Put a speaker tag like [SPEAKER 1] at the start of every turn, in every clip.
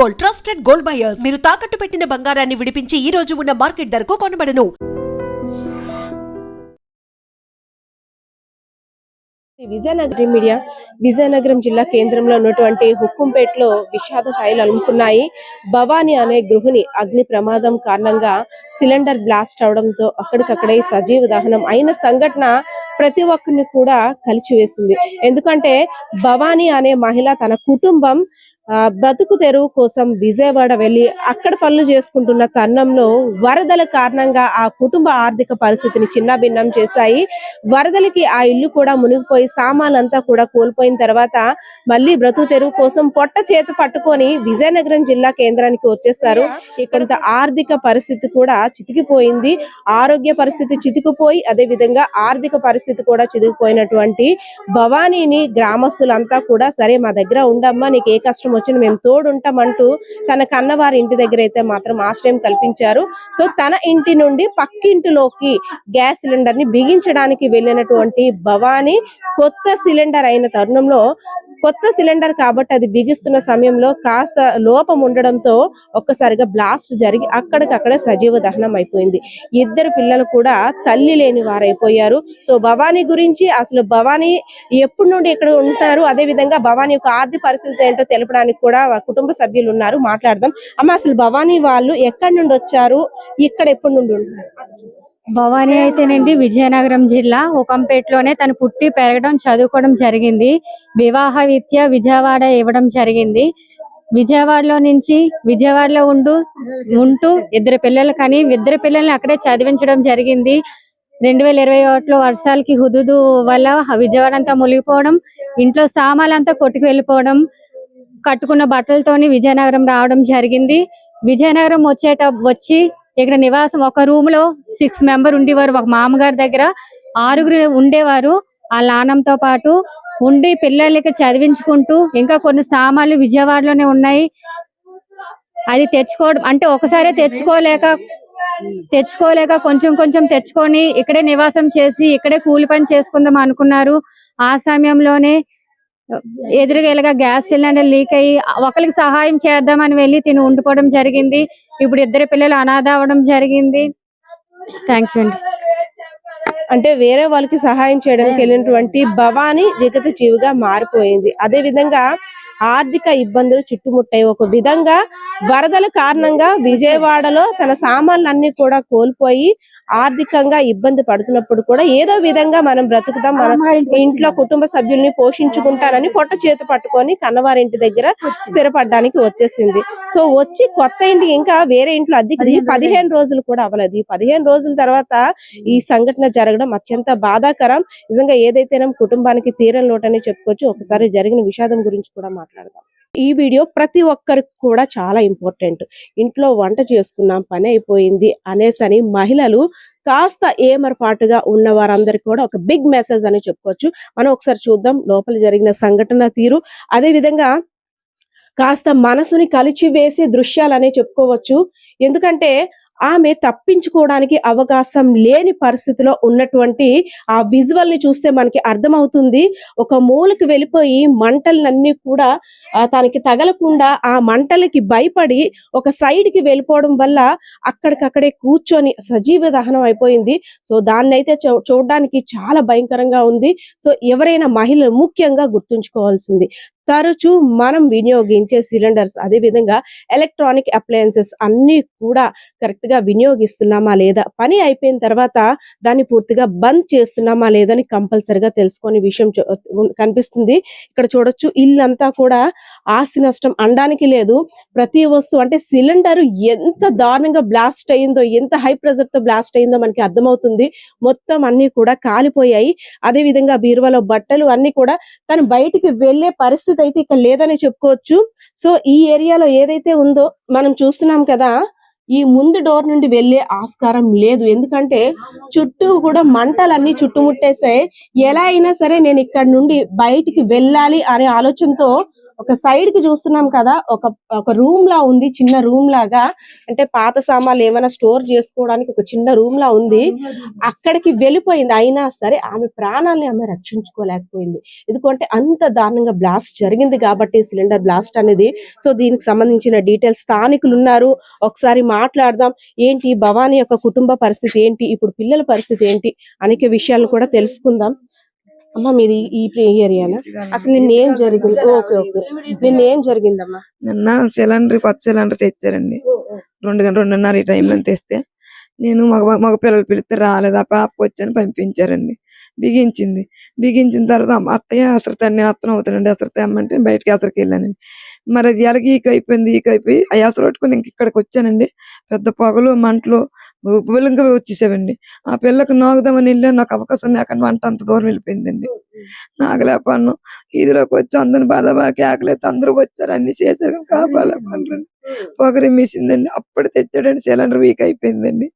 [SPEAKER 1] Gold, trusted gold buyers. మీరు తాకట్టు పెట్టిన బంగారాన్ని విడిపించి ఈ రోజు ఉన్న మార్కెట్ ధరకు కొనబడను.
[SPEAKER 2] విజయనగరం జిల్లా కేంద్రంలో ఉన్నటువంటి హుక్కుంపేటలో విషాద ఛాయలు అలుముకున్నాయి. భవానీ అనే గృహిణి అగ్ని ప్రమాదం కారణంగా సిలిండర్ బ్లాస్ట్ అవడంతో అక్కడికక్కడే సజీవ దహనం అయిన సంఘటన ప్రతి ఒక్కరిని కూడా కలిచివేసింది. ఎందుకంటే భవానీ అనే మహిళ తన కుటుంబం బ్రతుకు తెరువు కోసం విజయవాడ వెళ్లి అక్కడ పనులు చేసుకుంటున్న తరుణంలో వరదల కారణంగా ఆ కుటుంబ ఆర్థిక పరిస్థితిని చిన్నభిన్నం చేశాయి. వరదలకి ఆ ఇల్లు కూడా మునిగిపోయి సామాన్లంతా కూడా కోల్పోయిన తర్వాత మళ్ళీ బ్రతుకు తెరువు కోసం పొట్ట చేతి పట్టుకొని విజయనగరం జిల్లా కేంద్రానికి వచ్చేస్తారు. ఇక్కడ ఆర్థిక పరిస్థితి కూడా చితికిపోయింది. ఆరోగ్య పరిస్థితి చితికిపోయి అదే విధంగా ఆర్థిక పరిస్థితి కూడా చితికిపోయినటువంటి భవానీని గ్రామస్తులంతా కూడా సరే మా దగ్గర ఉండమ్మా, నీకు ఏ కష్టం వచ్చిన మేము తోడుంటామంటూ తన కన్నవారి ఇంటి దగ్గర అయితే మాత్రం ఆశ్రయం కల్పించారు. సో తన ఇంటి నుండి పక్కింటిలోకి గ్యాస్ సిలిండర్ ని బిగించడానికి వెళ్ళినటువంటి భవానీ కొత్త సిలిండర్ అయిన తరుణంలో కొత్త సిలిండర్ కాబట్టి అది బిగిస్తున్న సమయంలో కాస్త లోపం ఉండడంతో ఒక్కసారిగా బ్లాస్ట్ జరిగి అక్కడికక్కడ సజీవ దహనం అయిపోయింది. ఇద్దరు పిల్లలు కూడా తల్లి లేని వారైపోయారు. సో భవానీ గురించి అసలు భవానీ ఎప్పటి నుండి ఇక్కడ ఉంటారు, అదే విధంగా భవానీ యొక్క ఆర్థిక పరిస్థితి ఏంటో తెలపడానికి కూడా కుటుంబ సభ్యులు ఉన్నారు. మాట్లాడదాం. అమ్మ, అసలు భవానీ వాళ్ళు ఎక్కడి నుండి వచ్చారు, ఇక్కడ ఎప్పటి నుండి ఉంటున్నారు?
[SPEAKER 3] భవానీ అయితేనండి విజయనగరం జిల్లా హుకంపేటలోనే తను పుట్టి పెరగడం చదువుకోవడం జరిగింది. వివాహ విద్య విజయవాడ ఇవ్వడం జరిగింది. విజయవాడలో నుంచి విజయవాడలో ఉంటూ ఇద్దరు పిల్లలు కానీ ఇద్దరు పిల్లల్ని అక్కడే చదివించడం జరిగింది. 2021లో వర్షాలకి హుదుదు వల్ల విజయవాడ అంతా మునిగిపోవడం, ఇంట్లో సామాన్లంతా కొట్టుకు వెళ్ళిపోవడం, కట్టుకున్న బట్టలతోని విజయనగరం రావడం జరిగింది. విజయనగరం వచ్చి ఇక్కడ నివాసం ఒక రూమ్ లో 6 మెంబర్ ఉండేవారు. ఒక మామగారి దగ్గర 6 ఉండేవారు. ఆ నాన్నంతో పాటు ఉండి పిల్లలకి చదివించుకుంటూ ఇంకా కొన్ని సామాన్లు విజయవాడలోనే ఉన్నాయి. అది తెచ్చుకోవడం అంటే ఒకసారి తెచ్చుకోలేక కొంచెం కొంచెం తెచ్చుకొని ఇక్కడే నివాసం చేసి ఇక్కడే కూలి పని చేసుకుందాం అనుకున్నారు. ఆ సమయంలోనే ఎదురుగా గ్యాస్ సిలిండర్ లీక్ అయ్యి ఒకరికి సహాయం చేద్దామని వెళ్ళి తిని ఉండిపోవడం జరిగింది. ఇప్పుడు ఇద్దరు పిల్లలు అనాథ అవడం జరిగింది. థ్యాంక్ యూ అండి.
[SPEAKER 2] అంటే వేరే వాళ్ళకి సహాయం చేయడానికి వెళ్ళినటువంటి భవానీ విగత జీవిగా మారిపోయింది. అదే విధంగా ఆర్థిక ఇబ్బందులు చుట్టుముట్టాయి. ఒక విధంగా వరదల కారణంగా విజయవాడలో తన సామాన్లన్నీ కూడా కోల్పోయి ఆర్థికంగా ఇబ్బంది పడుతున్నప్పుడు కూడా ఏదో విధంగా మనం బ్రతుకుతాం, మన ఇంట్లో కుటుంబ సభ్యుల్ని పోషించుకుంటానని పొట్ట చేతి పట్టుకొని కన్నవారి ఇంటి దగ్గర స్థిరపడడానికి వచ్చేసింది. సో వచ్చి కొత్త ఇంటికి ఇంకా వేరే ఇంట్లో అద్దెకి 15 రోజులు కూడా అవ్వలేదు. ఈ 15 రోజుల తర్వాత ఈ సంఘటన జరగడం అత్యంత బాధాకరం. నిజంగా ఏదైతే కుటుంబానికి తీరని లోటని చెప్పుకోవచ్చు. ఒకసారి జరిగిన విషాదం గురించి కూడా మాట్లాడదాం. ఈ వీడియో ప్రతి ఒక్కరికి కూడా చాలా ఇంపార్టెంట్. ఇంట్లో వంట చేసుకున్నాం, పని అయిపోయింది అనేసని మహిళలు కాస్త ఏమరపాటుగా ఉన్న వారందరికీ కూడా ఒక బిగ్ మెసేజ్ అని చెప్పుకోవచ్చు. మనం ఒకసారి చూద్దాం లోపల జరిగిన సంఘటన తీరు, అదే విధంగా కాస్త మనసుని కలిచివేసే దృశ్యాలనే చెప్పుకోవచ్చు. ఎందుకంటే ఆమె తప్పించుకోవడానికి అవకాశం లేని పరిస్థితిలో ఉన్నటువంటి ఆ విజువల్ ని చూస్తే మనకి అర్థమవుతుంది. ఒక మూలకి వెళ్ళిపోయి మంటలన్నీ కూడా తనకి తగలకుండా ఆ మంటలకి భయపడి ఒక సైడ్ కి వెళ్ళిపోవడం వల్ల అక్కడికక్కడే కూర్చొని సజీవ దహనం అయిపోయింది. సో దాన్ని అయితే చూడడానికి చాలా భయంకరంగా ఉంది. సో ఎవరైనా మహిళలు ముఖ్యంగా గుర్తుంచుకోవాల్సింది, తరచూ మనం వినియోగించే సిలిండర్స్ అదే విధంగా ఎలక్ట్రానిక్ అప్లయన్సెస్ అన్ని కూడా కరెక్ట్ గా వినియోగిస్తున్నామా లేదా, పని అయిపోయిన తర్వాత దాన్ని పూర్తిగా బంద్ చేస్తున్నామా లేదని కంపల్సరిగా తెలుసుకునే విషయం కనిపిస్తుంది. ఇక్కడ చూడొచ్చు ఇల్లంతా కూడా ఆస్తి నష్టం అనడానికి లేదు. ప్రతి వస్తువు అంటే సిలిండర్ ఎంత దారుణంగా బ్లాస్ట్ అయ్యిందో, ఎంత హై ప్రెషర్ తో బ్లాస్ట్ అయ్యిందో మనకి అర్థమవుతుంది. మొత్తం అన్ని కూడా కాలిపోయాయి. అదే విధంగా బీరువాలో బట్టలు అన్ని కూడా తను బయటికి వెళ్లే పరిస్థితి అయితే ఇక్కడ లేదని చెప్పుకోవచ్చు. సో ఈ ఏరియాలో ఏదైతే ఉందో మనం చూస్తున్నాం కదా, ఈ ముందు డోర్ నుండి వెళ్లే ఆస్కారం లేదు. ఎందుకంటే చుట్టూ కూడా మంటలన్నీ చుట్టుముట్టేసాయి. ఎలా అయినా సరే నేను ఇక్కడ నుండి బయటికి వెళ్ళాలి అనే ఆలోచనతో ఒక సైడ్ కి చూస్తున్నాం కదా, ఒక రూమ్ లా ఉంది, చిన్న రూమ్ లాగా. అంటే పాత సామాన్లు ఏమైనా స్టోర్ చేసుకోవడానికి ఒక చిన్న రూమ్ లా ఉంది. అక్కడికి వెళ్ళిపోయింది. అయినా సరే ఆమె ప్రాణాలని ఆమె రక్షించుకోలేకపోయింది. ఎందుకంటే అంత దారుణంగా బ్లాస్ట్ జరిగింది కాబట్టి, సిలిండర్ బ్లాస్ట్ అనేది. సో దీనికి సంబంధించిన డీటెయిల్స్ స్థానికులు ఉన్నారు, ఒకసారి మాట్లాడదాం. ఏంటి భవానీ యొక్క కుటుంబ పరిస్థితి ఏంటి, ఇప్పుడు పిల్లల పరిస్థితి ఏంటి, అనేక విషయాలను కూడా తెలుసుకుందాం. అమ్మ మీది ఈ ఏరియానా? అసలు నిన్నేం జరిగింది? ఓకే ఓకే, నిన్నేం జరిగిందమ్మా?
[SPEAKER 4] నిన్న కొత్త సిలిండర్ తెచ్చారండి. 2:30 ఈ టైంలో తెస్తే నేను మగ పిల్లలు పిలిస్తే రాలేదు. ఆ పాపకు వచ్చాను, పంపించారండి. బిగించిన తర్వాత అత్తయ్య నేను అత్తను అవుతానండి, అసలు తెమ్మంటే బయటకి అసలుకి వెళ్ళానండి. మరి అది ఎలాగ ఈకైపోయి ఆ అసలు పట్టుకుని ఇక్కడికి వచ్చానండి. పెద్ద పొగలు మంటలు ఇంకా వచ్చేసావండి. ఆ పిల్లకు నాగుదామని వెళ్ళాను, నాకు అవకాశం లేకుండా వంట అంత దూరం వెళ్ళిపోయిందండి. నాగలేపాను ఇదిలోకి వచ్చి అందరిని బాధ కేకలేదు, అందరూ వచ్చారు, అన్ని చేశారు, కాపాడలేపండి. పొగరిమ్మేసిందండి. అప్పుడు తెచ్చాడండి, సిలిండర్ వీక్ అయిపోయిందండి.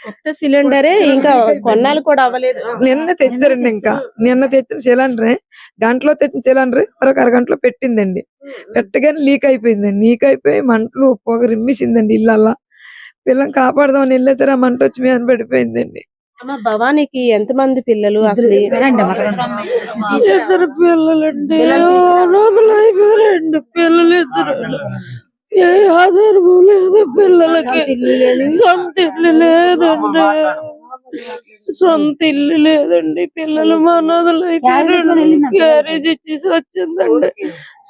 [SPEAKER 2] కొత్త సిలిండరే, ఇంకా కొన్నాళ్ళు కూడా అవ్వలేదు.
[SPEAKER 4] నిన్న తెచ్చారండి. నిన్న తెచ్చిన సిలిండరే, గంటలో తెచ్చిన సిలిండర్ మరొక అరగంటలో పెట్టిందండి. పెట్టగానే లీక్ అయిపోయిందండి. లీక్ అయిపోయి మంటలు పొగరిమ్మేసిందండి ఇళ్ళల్లా. పిల్లని కాపాడదామని వెళ్ళేసరి ఆ మంట వచ్చి మీద పడిపోయిందండి.
[SPEAKER 2] భవానీకి ఎంతమంది పిల్లలు? అసలు
[SPEAKER 4] 2 పిల్లలండి, 2 పిల్లలు, 2 ఏ ఆధారము లేదు పిల్లలకి. సొంత ఇల్లు లేదండి, పిల్లలు మనోదులు అయిపోయారండి. క్యారేజ్ ఇచ్చేసి వచ్చిందండి,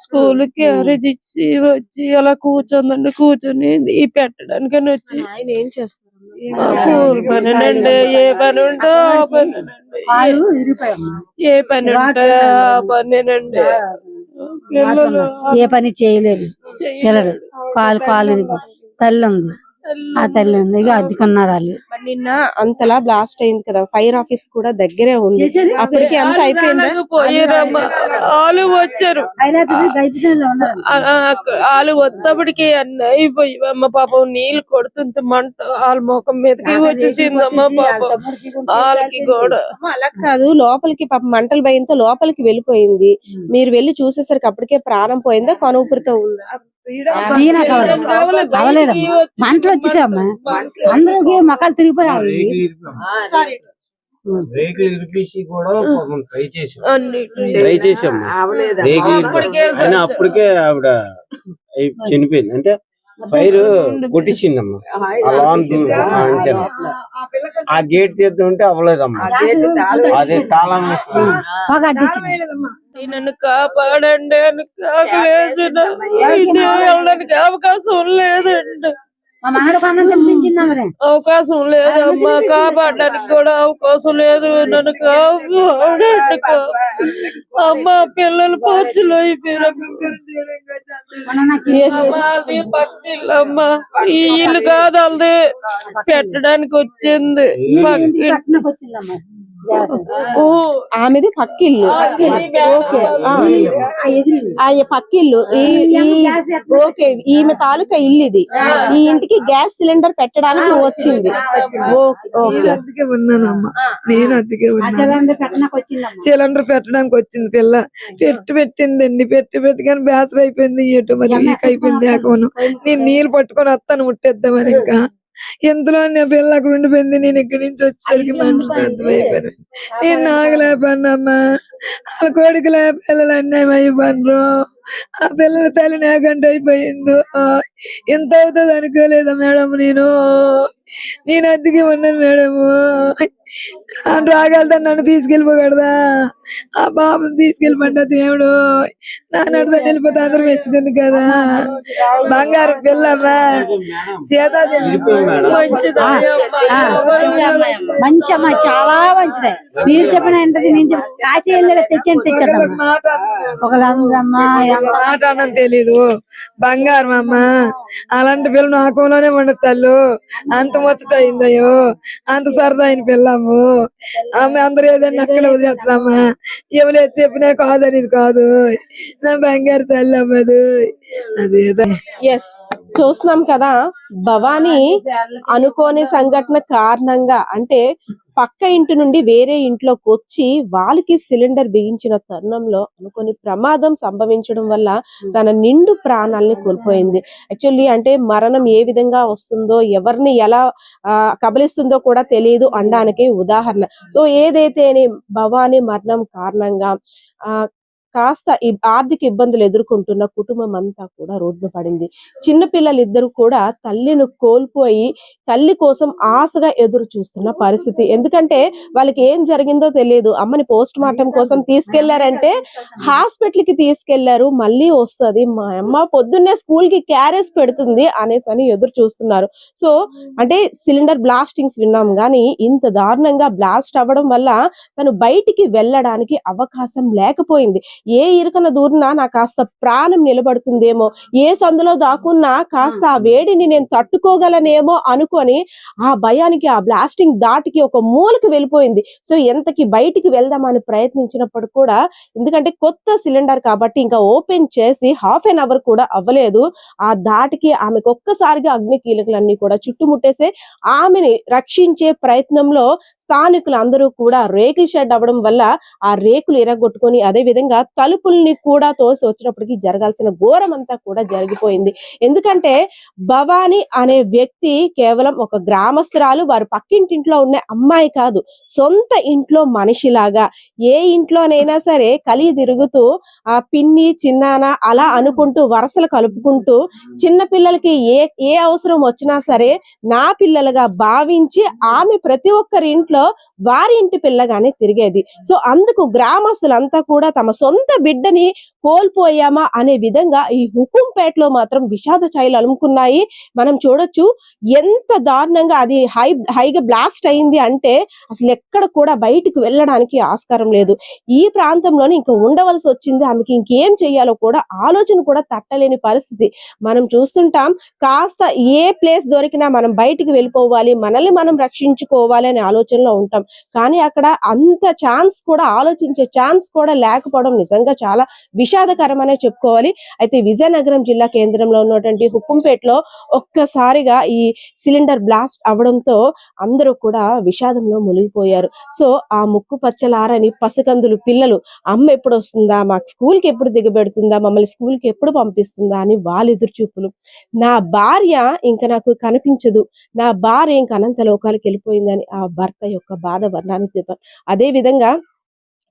[SPEAKER 4] స్కూల్ క్యారేజ్ ఇచ్చి వచ్చి అలా కూర్చుందండి. కూర్చొని ఈ పెట్టడానికని వచ్చి
[SPEAKER 2] ఆయన ఏం చేస్తారు?
[SPEAKER 4] కూలి పనేనండి. ఏ పని ఉంటే ఆ పనేనండి, ఏ పని ఉంటే ఆ పనేనండి. పిల్లలు
[SPEAKER 3] ఏ పని చేయలేదు. పిల్లడు కాలు తల్లి ఉంది, ఆ తల్లి ఉంది, ఇక అద్దెకున్నారు వాళ్ళు.
[SPEAKER 2] నిన్న అంతలా బ్లాస్ట్ అయింది కదా, ఫైర్ ఆఫీస్ కూడా దగ్గరే ఉంది. అప్పటికి అంత అయిపోయిందా?
[SPEAKER 4] పోయారమ్మా, వాళ్ళు వచ్చారు, వాళ్ళు వద్దప్పటికి అన్నీ అయిపోయి అమ్మ పాపం నీళ్ళు కొడుతుంటే మంట వాళ్ళ ముఖం మీదకి వచ్చేసిందమ్మా పాపం. వాళ్ళకి కూడా
[SPEAKER 2] అలా కాదు, లోపలికి పాపం మంటల భయంతో లోపలికి వెళ్ళిపోయింది. మీరు వెళ్ళి చూసేసరికి అప్పటికే ప్రాణం పోయిందా, కనుపురితో ఉందా?
[SPEAKER 3] అవలేదమ్మా, మంటలు వచ్చేసామ్మా, అందరికి మొక్కలు తిరిగిపోయాయి.
[SPEAKER 5] రేకులు ఇరిపేసి కూడా ట్రై చేసాము. అయినా అప్పటికే ఆవిడ చనిపోయింది. అంటే ఫైర్ కొట్టించిందమ్మా. అంటే ఆ గేట్ తీద్దామంటే అవ్వలేదమ్మా, అదే తాళం
[SPEAKER 4] నన్ను కాపాడండి అని వెళ్ళడానికి అవకాశం లేదండి, అవకాశం లేదమ్మా, కాపాడడానికి కూడా అవకాశం లేదు. నన్ను కాపాడండి అమ్మ, పిల్లలు పచ్చులు అయిపోయారు. పక్కిల్లమ్మా, ఈ ఇల్లు కాదు వాళ్ళది, పెట్టడానికి వచ్చింది.
[SPEAKER 2] ఆమెది పక్కిల్లు. ఓకే, పక్కిల్లు. ఓకే, ఈమె తాలూకా ఇల్లు ఇది. ఈ ఇంటికి గ్యాస్ సిలిండర్ పెట్టడానికి వచ్చింది.
[SPEAKER 4] అద్దెకే ఉన్నానమ్మా, నేను అద్దెకే ఉన్నాను. సిలిండర్ పెట్టడానికి వచ్చింది పిల్ల. పెట్టిందండి, పెట్టగానే బ్యాసర్ అయిపోయింది. ఎటు మరి వీక్ అయిపోయింది. నేను నీళ్ళు పట్టుకొని వస్తాను ముట్టేద్దామని. ఇంకా ఎంతలో నా పిల్ల అక్కడ ఉండిపోయింది. నేను ఇక్కడి నుంచి వచ్చేసరికి మంటలు పెద్దమైపోయాను. నేను నాగలేపన్నమ్మా, వాళ్ళ కొడుకులే పిల్లలు అన్యాయం అయిపోయినరు. ఆ పిల్లల తల్లి నాకంటే అయిపోయిందో. ఎంత అవుతుంది అనుకోలేదా మేడం? నేను అద్దెకి ఉన్నాను మేడము. రాగలదా నన్ను తీసుకెళ్ళిపోకూడదా? ఆ బాబుని తీసుకెళ్ళిపడ్డా దేవుడు. నాన్నతో వెళ్ళిపోతే అందరూ మెచ్చుకుంది కదా. బంగారు పిల్లమ్మా,
[SPEAKER 3] మంచమ్మా, చాలా మంచిదే. మీరు చెప్పిన నేను కాశీ వెళ్ళి తెచ్చేద్దాం. ఒకళ్ళమ్మా
[SPEAKER 4] మాట అన్నం తెలీదు, బంగారం అమ్మ. అలాంటి పిల్ల నా కోలోనే ఉండదు తల్లు. అంత ముచ్చట అయిందయ్యో, అంత సరదా అయిన పిల్లము. ఆమె అందరూ ఏదైనా అక్కడ వదిలేస్తామా? ఎవరు చెప్పినా కాదనేది కాదు. నా బంగారు తల్లి అమ్మదు. అదే
[SPEAKER 2] ఎస్, చూస్తున్నాం కదా, భవానీ అనుకోని సంఘటన కారణంగా అంటే పక్క ఇంటి నుండి వేరే ఇంట్లోకి వచ్చి వాళ్ళకి సిలిండర్ బిగించిన తరుణంలో అనుకోని ప్రమాదం సంభవించడం వల్ల తన నిండు ప్రాణాలని కోల్పోయింది. యాక్చువల్లీ అంటే మరణం ఏ విధంగా వస్తుందో, ఎవరిని ఎలా కబలిస్తుందో కూడా తెలియదు అనడానికి ఉదాహరణ. సో ఏదైతే భవానీ మరణం కారణంగా కాస్త ఆర్థిక ఇబ్బందులు ఎదుర్కొంటున్న కుటుంబం అంతా కూడా రోడ్డున పడింది. చిన్నపిల్లలిద్దరూ కూడా తల్లిని కోల్పోయి తల్లి కోసం ఆశగా ఎదురు చూస్తున్న పరిస్థితి. ఎందుకంటే వాళ్ళకి ఏం జరిగిందో తెలియదు. అమ్మని పోస్ట్ మార్టం కోసం తీసుకెళ్లారంటే హాస్పిటల్ కి తీసుకెళ్లారు, మళ్ళీ వస్తుంది, మా అమ్మ పొద్దున్నే స్కూల్ కి క్యారేజ్ పెడుతుంది అనేసి అని ఎదురు చూస్తున్నారు. సో అంటే సిలిండర్ బ్లాస్టింగ్స్ విన్నాం గానీ ఇంత దారుణంగా బ్లాస్ట్ అవ్వడం వల్ల తను బయటికి వెళ్ళడానికి అవకాశం లేకపోయింది. ఏ ఇరుకన దూరినా నాకు కాస్త ప్రాణం నిలబడుతుందేమో, ఏ సందులో దాక్కున్నా కాస్త ఆ వేడిని నేను తట్టుకోగలనేమో అనుకొని ఆ భయానికి ఆ బ్లాస్టింగ్ దాటికి ఒక మూలకి వెళ్ళిపోయింది. సో ఎంతకి బయటికి వెళ్దామని ప్రయత్నించినప్పుడు కూడా, ఎందుకంటే కొత్త సిలిండర్ కాబట్టి ఇంకా ఓపెన్ చేసి హాఫ్ అన్ అవర్ కూడా అవ్వలేదు, ఆ దాటికి ఆమెకు ఒక్కసారిగా అగ్ని కీలకలన్నీ కూడా చుట్టుముట్టేసే ఆమెని రక్షించే ప్రయత్నంలో స్థానికులు అందరూ కూడా రేకుల షెడ్ అవ్వడం వల్ల ఆ రేకులు ఎరగొట్టుకొని అదే విధంగా తలుపుల్ని కూడా తోసి వచ్చినప్పటికీ జరగాల్సిన ఘోరం అంతా కూడా జరిగిపోయింది. ఎందుకంటే భవానీ అనే వ్యక్తి కేవలం ఒక గ్రామస్తురాలు, వారు పక్కింటింట్లో ఉన్న అమ్మాయి కాదు, సొంత ఇంట్లో మనిషిలాగా ఏ ఇంట్లోనైనా సరే కలిగి తిరుగుతూ ఆ పిన్ని చిన్నాన అలా అనుకుంటూ వరసలు కలుపుకుంటూ చిన్న పిల్లలకి ఏ అవసరం వచ్చినా సరే నా పిల్లలుగా భావించి ఆమె ప్రతి ఒక్కరి ఇంట్లో వారి ఇంటి పిల్లగానే తిరిగేది. సో అందుకు గ్రామస్తులంతా కూడా తమ సొంత బిడ్డని కోల్పోయామా అనే విధంగా ఈ హుకుంపేటలో మాత్రం విషాద ఛాయలు అలుముకున్నాయి. మనం చూడొచ్చు ఎంత దారుణంగా అది హైగా బ్లాస్ట్ అయింది అంటే అసలు ఎక్కడ కూడా బయటికి వెళ్ళడానికి ఆస్కారం లేదు. ఈ ప్రాంతంలోనే ఇంకా ఉండవలసి వచ్చింది. ఆమెకి ఇంకేం చేయాలో కూడా ఆలోచన కూడా తట్టలేని పరిస్థితి మనం చూస్తుంటాం. కాస్త ఏ ప్లేస్ దొరికినా మనం బయటికి వెళ్ళిపోవాలి, మనల్ని మనం రక్షించుకోవాలి అనే ఆలోచనలో ఉంటాం. కానీ అక్కడ అంత ఛాన్స్ కూడా, ఆలోచించే ఛాన్స్ కూడా లేకపోవడం నిజంగా చాలా విషాదకరమనే చెప్పుకోవాలి. అయితే విజయనగరం జిల్లా కేంద్రంలో ఉన్నటువంటి హుకుంపేటలో ఒక్కసారిగా ఈ సిలిండర్ బ్లాస్ట్ అవడంతో అందరూ కూడా విషాదంలో మునిగిపోయారు. సో ఆ ముక్కు పచ్చలారని పసికందులు పిల్లలు అమ్మ ఎప్పుడు వస్తుందా, మాకు స్కూల్ కి ఎప్పుడు దిగబెడుతుందా, మమ్మల్ని స్కూల్ కి ఎప్పుడు పంపిస్తుందా అని వాళ్ళ ఎదురు చూపులు. నా భార్య ఇంకా నాకు కనిపించదు, నా భార్య ఇంకా అనంత లోకాలకు వెళ్ళిపోయిందని ఆ భర్త యొక్క బాధ వర్ణాతీతం. అదే విధంగా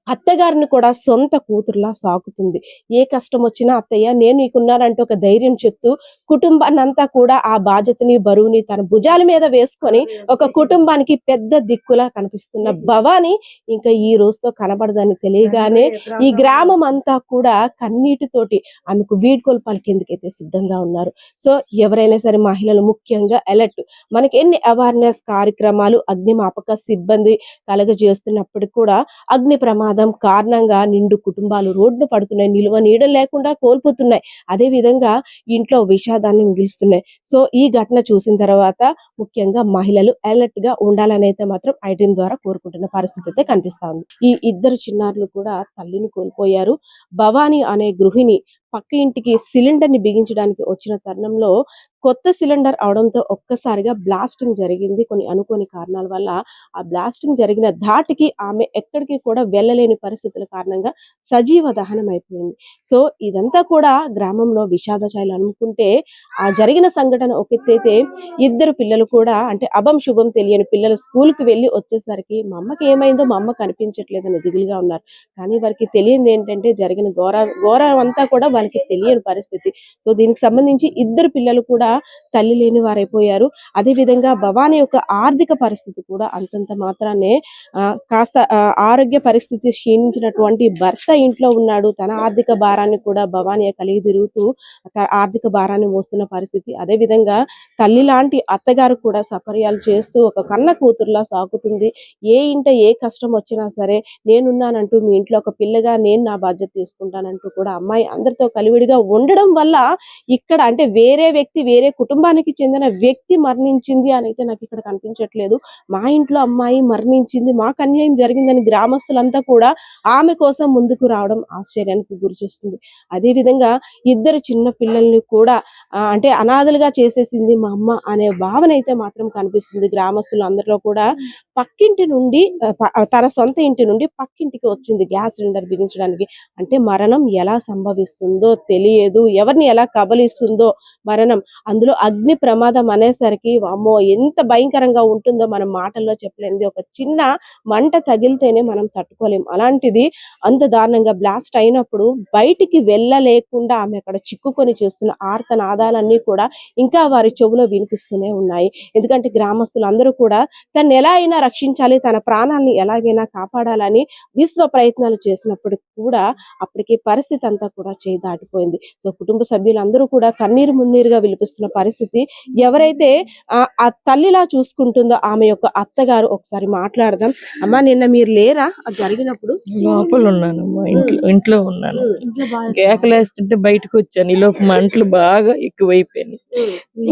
[SPEAKER 2] అత్తగారిని కూడా సొంత కూతురులా సాకుతుంది. ఏ కష్టం వచ్చినా అత్తయ్య నేను నీకున్నానంటూ ఒక ధైర్యం చెప్తూ కుటుంబాన్ని అంతా కూడా ఆ బాధ్యతని బరువుని తన భుజాల మీద వేసుకొని ఒక కుటుంబానికి పెద్ద దిక్కులా కనిపిస్తున్న భవానీ ఇంకా ఈ రోజుతో కనబడదని తెలియగానే ఈ గ్రామం అంతా కూడా కన్నీటితోటి ఆమెకు వీడ్కోలు పలికేందుకైతే సిద్ధంగా ఉన్నారు. సో ఎవరైనా సరే మహిళలు ముఖ్యంగా అలర్ట్, మనకి ఎన్ని అవేర్నెస్ కార్యక్రమాలు అగ్నిమాపక సిబ్బంది కలగజేస్తున్నప్పటికీ కూడా అగ్ని ప్రమాదం కారణంగా నిండు కుటుంబాలు రోడ్డు పడుతున్నాయి, నిలువ నీడలు లేకుండా కోల్పోతున్నాయి, అదే విధంగా ఇంట్లో విషాదాన్ని మిగిలిస్తున్నాయి. సో ఈ ఘటన చూసిన తర్వాత ముఖ్యంగా మహిళలు అలర్ట్ గా ఉండాలని అయితే మాత్రం ఐడ్రీమ్ ద్వారా కోరుకుంటున్న పరిస్థితి అయితే కనిపిస్తా ఉంది. ఈ ఇద్దరు చిన్నారులు కూడా తల్లిని కోల్పోయారు. భవానీ అనే గృహిణి పక్క ఇంటికి సిలిండర్ ని బిగించడానికి వచ్చిన తరుణంలో కొత్త సిలిండర్ అవడంతో ఒక్కసారిగా బ్లాస్టింగ్ జరిగింది. కొన్ని అనుకోని కారణాల వల్ల ఆ బ్లాస్టింగ్ జరిగిన ధాటికి ఆమె ఎక్కడికి కూడా వెళ్ళలేని పరిస్థితుల కారణంగా సజీవ దహనం అయిపోయింది. సో ఇదంతా కూడా గ్రామంలో విషాద ఛాయలు అనుకుంటే ఆ జరిగిన సంఘటన ఒక ఎత్తైతే ఇద్దరు పిల్లలు కూడా అంటే అభం శుభం తెలియని పిల్లలు స్కూల్ కి వెళ్ళి వచ్చేసరికి మా అమ్మకి ఏమైందో, మా అమ్మ కనిపించట్లేదని దిగులుగా ఉన్నారు. కానీ వారికి తెలియదు ఏంటంటే జరిగిన ఘోరం అంతా కూడా వాళ్ళకి తెలియని పరిస్థితి. సో దీనికి సంబంధించి ఇద్దరు పిల్లలు కూడా తల్లి లేని వారైపోయారు. అదే విధంగా భవానీ యొక్క ఆర్థిక పరిస్థితి కూడా అంతంత మాత్రానే కాస్త ఆరోగ్య పరిస్థితి క్షీణించినటువంటి భర్త ఇంట్లో ఉన్నాడు. తన ఆర్థిక భారాన్ని కూడా భవానీ కలిగి తిరుగుతూ ఆర్థిక భారాన్ని మోస్తున్న పరిస్థితి. అదే విధంగా తల్లి లాంటి అత్తగారు కూడా సపర్యాలు చేస్తూ ఒక కన్న కూతురులా సాకుతుంది. ఏ ఇంట ఏ కష్టం వచ్చినా సరే నేనున్నానంటూ, మీ ఇంట్లో ఒక పిల్లగా నేను నా బాధ్యత తీసుకుంటానంటూ కూడా అమ్మాయి అందరితో కలివిడిగా ఉండడం వల్ల ఇక్కడ అంటే వేరే వ్యక్తి వేరే కుటుంబానికి చెందిన వ్యక్తి మరణించింది అని అయితే నాకు ఇక్కడ కనిపించట్లేదు. మా ఇంట్లో అమ్మాయి మరణించింది, మాకు అన్యాయం జరిగిందని గ్రామస్తులంతా కూడా ఆమె కోసం ముందుకు రావడం ఆశ్చర్యానికి గురి చేస్తుంది. అదే విధంగా ఇద్దరు చిన్న పిల్లల్ని కూడా అంటే అనాథలుగా చేసేసింది మా అమ్మ అనే భావన అయితే మాత్రం కనిపిస్తుంది గ్రామస్తులు అందరిలో కూడా. పక్కింటి నుండి తన సొంత ఇంటి నుండి పక్కింటికి వచ్చింది గ్యాస్ సిలిండర్ బిగించడానికి. అంటే మరణం ఎలా సంభవిస్తుందో తెలియదు, ఎవరిని ఎలా కబలిస్తుందో మరణం. అందులో అగ్ని ప్రమాదం అనేసరికి అమ్మో ఎంత భయంకరంగా ఉంటుందో మనం మాటల్లో చెప్పలేనిది. ఒక చిన్న మంట తగిలితేనే మనం తట్టుకోలేం, అలాంటిది అంత దారుణంగా బ్లాస్ట్ అయినప్పుడు బయటికి వెళ్ళలేకుండా ఆమె అక్కడ చిక్కుకొని చూస్తున్న ఆర్తనాదాలన్నీ కూడా ఇంకా వారి చెవులో వినిపిస్తూనే ఉన్నాయి. ఎందుకంటే గ్రామస్తులు అందరూ కూడా తను ఎలా అయినా రక్షించాలి, తన ప్రాణాలని ఎలాగైనా కాపాడాలని విశ్వ ప్రయత్నాలు చేసినప్పుడు కూడా అప్పటికి పరిస్థితి అంతా కూడా చేయి దాటిపోయింది. సో కుటుంబ సభ్యులందరూ కూడా కన్నీరు మున్నీరుగా విలిపిస్తున్న పరిస్థితి. ఎవరైతే ఆ తల్లిలా చూసుకుంటుందో ఆమె యొక్క అత్తగారు, ఒకసారి మాట్లాడదాం. అమ్మా, నిన్న మీరు లేరా అది జరిగినప్పుడు?
[SPEAKER 6] లోపల ఉన్నానమ్మా, ఇంట్లో ఉన్నాను. కేకలేస్తుంటే బయటకు వచ్చాను. ఈ లోపు మంటలు బాగా ఎక్కువైపోయినాయి,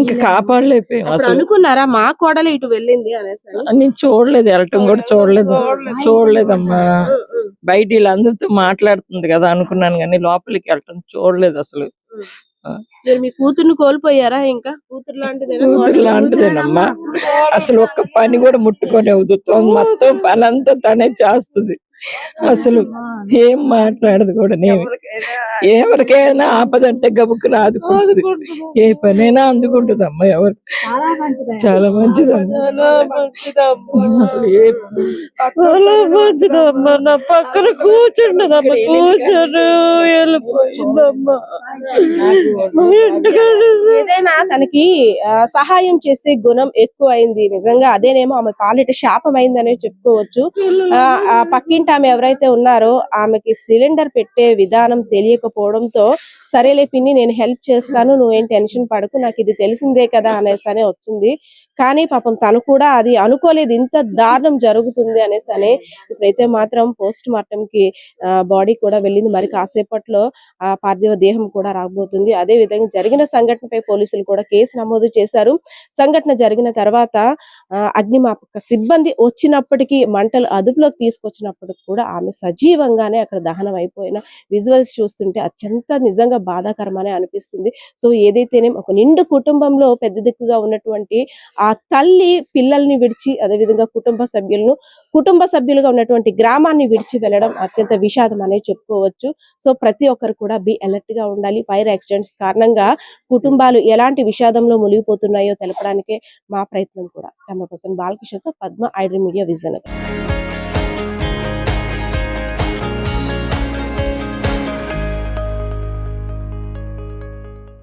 [SPEAKER 6] ఇంకా కాపాడలేకపోయాం.
[SPEAKER 2] అప్పుడు
[SPEAKER 6] అసలు
[SPEAKER 2] అనుకున్నారా మా కోడలు ఇటు వెళ్ళింది అనేసి?
[SPEAKER 6] నేను చూడలేదు, వెళ్ళటం కూడా చూడలేదమ్మా. బయట వీళ్ళందరితో మాట్లాడుతుంది కదా అనుకున్నాను, కానీ లోపలికి వెళ్ళటం చూడలేదు అసలు.
[SPEAKER 2] మీరు మీ కూతుర్ని కోల్పోయారా? ఇంకా కూతురు
[SPEAKER 6] లాంటిదేనమ్మా. అసలు ఒక్క పని కూడా ముట్టుకొని మొత్తం పని అంతా తనే చేస్తుంది. అసలు ఏం మాట్లాడదు కూడా. ఎవరికైనా ఆపదంటే గబుక్కున ఆదుకుంటుంది, ఏ పనైనా అందుకుంటుంది అమ్మ. ఎవరు చాలా మంచిదమ్మా, అసలు మంచిదమ్మా. నా పక్కన కూర్చుండదమ్మా, కూర్చొని వెళ్ళిపోయిందమ్మా.
[SPEAKER 2] ఏదైనా తనకి సహాయం చేసే గుణం ఎక్కువ అయింది నిజంగా. అదేనేమో ఆమె పాలిట శాపం అయిందనే చెప్పుకోవచ్చు. ఆ పక్కింటి ఆమె ఎవరైతే ఉన్నారో ఆమెకి సిలిండర్ పెట్టే విధానం తెలియకపోవడంతో సరేలే పిన్ని నేను హెల్ప్ చేస్తాను, నువ్వేం టెన్షన్ పడకు, నాకు ఇది తెలిసిందే కదా అనేసి వచ్చింది. కానీ పాపం తను కూడా అది అనుకోలేదు ఇంత దారుణం జరుగుతుంది అనేసి. ఇప్పుడైతే మాత్రం పోస్ట్ మార్టం కి బాడీ కూడా వెళ్ళింది. మరి కాసేపట్లో ఆ పార్థివ దేహం కూడా రాబోతుంది. అదే విధంగా జరిగిన సంఘటనపై పోలీసులు కూడా కేసు నమోదు చేశారు. సంఘటన జరిగిన తర్వాత అగ్నిమాపక సిబ్బంది వచ్చినప్పటికీ మంటలు అదుపులోకి తీసుకొచ్చినప్పటికి కూడా ఆమె సజీవంగానే అక్కడ దహనం అయిపోయిన విజువల్స్ చూస్తుంటే అత్యంత నిజంగా బాధాకరమనే అనిపిస్తుంది. సో ఏదైతేనే ఒక నిండు కుటుంబంలో పెద్ద దిక్కుగా ఉన్నటువంటి ఆ తల్లి పిల్లల్ని విడిచి, అదేవిధంగా కుటుంబ సభ్యులుగా ఉన్నటువంటి గ్రామాన్ని విడిచి వెళ్ళడం అత్యంత విషాదం అనే చెప్పుకోవచ్చు. సో ప్రతి ఒక్కరు కూడా బి అలర్ట్ గా ఉండాలి. ఫైర్ యాక్సిడెంట్స్ కారణంగా కుటుంబాలు ఎలాంటి విషాదంలో మునిగిపోతున్నాయో తెలపడానికే మా ప్రయత్నం కూడా. కెమెరా పర్సన్ బాలకిషోర్తో పద్మ, ఐడ్రీమ్ మీడియా, విజయనగరం.